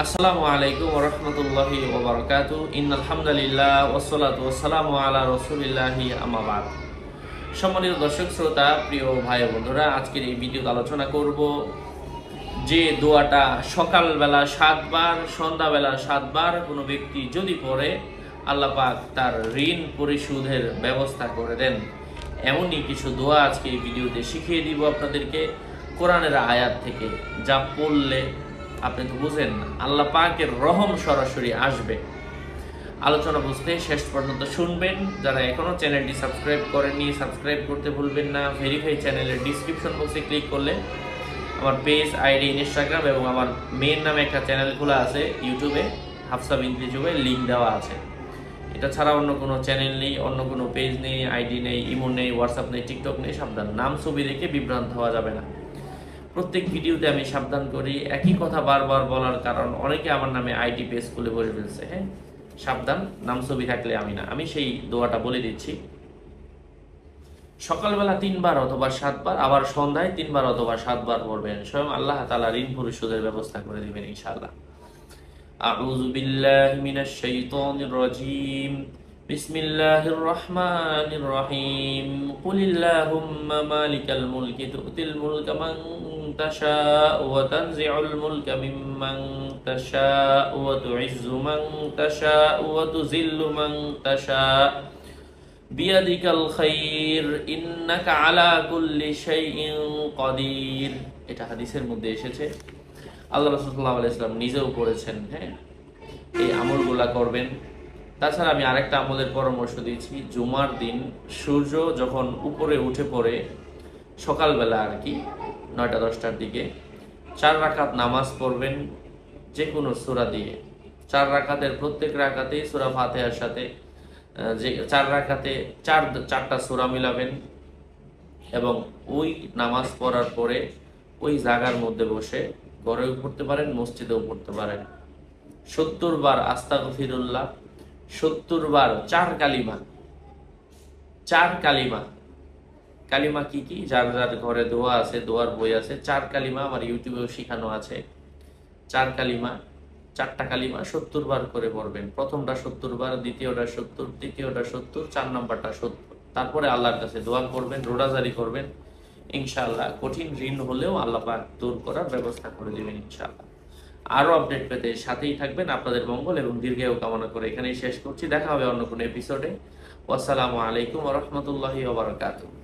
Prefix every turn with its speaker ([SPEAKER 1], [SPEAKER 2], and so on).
[SPEAKER 1] আসসালামু আলাইকুম ওয়া রাহমাতুল্লাহি ওয়া বারাকাতুহু। ইন্নাল হামদুলিল্লাহ ওয়াসসালাতু ওয়াসসালামু আলা রাসূলিল্লাহি আম্মা বাদ। সম্মানিত দর্শক শ্রোতা, প্রিয় ভাই ও বন্ধুরা, আজকের এই ভিডিওতে আলোচনা করব যে দোয়াটা সকালবেলা 7 বার, সন্ধ্যাবেলা 7 বার কোনো ব্যক্তি যদি পড়ে, আল্লাহ পাক তার ঋণ পরিশোধের ব্যবস্থা করে দেন। এমনই কিছু দোয়া আজকে এই ভিডিওতে শিখিয়ে দিব আপনাদেরকে কোরআনের আয়াত থেকে, যা পড়লে আপনি তো বুঝেন না, আল্লাহ পাকের রহম সরাসরি আসবে। আলোচনা বুঝতে শেষ পর্যন্ত শুনবেন। যারা এখনো চ্যানেলটি সাবস্ক্রাইব করেননি, সাবস্ক্রাইব করতে ভুলবেন না। ভেরিফাই চ্যানেলের ডিসক্রিপশন বক্সে ক্লিক করলে আমার পেজ, আইডি, ইনস্টাগ্রাম এবং আমার মেন নামে একটা চ্যানেল খোলা আছে ইউটিউবে, হাফসা বিনতি জুবাইর, লিঙ্ক দেওয়া আছে। এটা ছাড়া অন্য কোনো চ্যানেল নেই, অন্য কোনো পেজ নেই, আইডি নেই, ইমো নেই, হোয়াটসঅ্যাপ নেই, টিকটক নেই। সাবধান, নাম ছবি দেখে বিভ্রান্ত হওয়া যাবে না। প্রত্যেক ভিডিওতে আমি সাবধান করি, একই কথা বারবার বলার কারণ অনেকে আমার নামে আইডি পেজ খুলে বসে ফেলছে। হ্যাঁ, সাবধান, নাম ছবি থাকলে আমি না। আমি সেই দোয়াটা বলে দিচ্ছি। সকালবেলা 3 বার অথবা 7 বার, আবার সন্ধ্যায় 3 বার অথবা 7 বার পড়বেন। স্বয়ং আল্লাহ তাআলা ঋণ পরিশোধের ব্যবস্থা করে দিবেন ইনশাআল্লাহ। আউযু বিল্লাহি মিনাশ শাইতানির রাজীম। বিসমিল্লাহির রহমানির রহিম। কুলিল্লাহুম্মা মালিকাল মুলকি তু'তিল মুলকা মান তাশা'উ ওয়া তানজি'ুল মুলকা মিম্মান তাশা'উ ওয়া তু'ইজ্জু মান তাশা'উ ওয়া তুযিল্লু মান তাশা'উ বিয়াদিকাল খাইর ইন্নাকা আলা কুল্লি শাইইন কাদির। এটা হাদিসের মধ্যে এসেছে। আল্লাহ রাসূল সাল্লাল্লাহু আলাইহি ওয়াসাল্লাম নিজেও করেছেন। হ্যাঁ, এই আমলগুলা করবেন। তাছাড়া আমি আরেকটা আমলের পরামর্শ দিয়েছি। জুমার দিন সূর্য যখন উপরে উঠে পড়ে, সকালবেলা আর কি 9টা-10টার দিকে 4 রাকাত নামাজ পড়বেন, যে কোনো সূরা দিয়ে। 4 রাকাতের প্রত্যেক রাকাতেই সূরা ফাতিহার সাথে যে 4 রাকাতে 4টা সূরা মিলাবেন এবং ওই নামাজ পড়ার পরে ওই জায়গার মধ্যে বসে, ঘরেও পড়তে পারেন, মসজিদেও পড়তে পারেন, 70 বার আস্তাগফিরুল্লাহ, 70 বার 4 কালিমা। 4 কালিমা। কালিমা কি কি? যার যার ঘরে দোয়া আছে, দোয়ার বই আছে, 4 কালিমা আমার ইউটিউবেও শেখানো আছে। 4 কালিমা, 4টা কালিমা 70 বার করে পড়বেন। প্রথমটা 70 বার, দ্বিতীয়টা 70, তৃতীয়টা 70, 4 নম্বরটা 70। তারপরে আল্লাহর কাছে দোয়া করবেন, রোজাজারি করবেন। ইনশাআল্লাহ কঠিন ঋণ হলেও আল্লাহ পাক দূর করার ব্যবস্থা করে দিবেন ইনশাআল্লাহ। আরো আপডেট পেতে সাথেই থাকবেন। আপনাদের মঙ্গল এবং দীর্ঘায়ু কামনা করে এখানেই শেষ করছি। দেখা হবে অন্য কোনো এপিসোডে। ওয়াসসালামু আলাইকুম ওয়া রাহমাতুল্লাহি ওয়া বারাকাতুহু।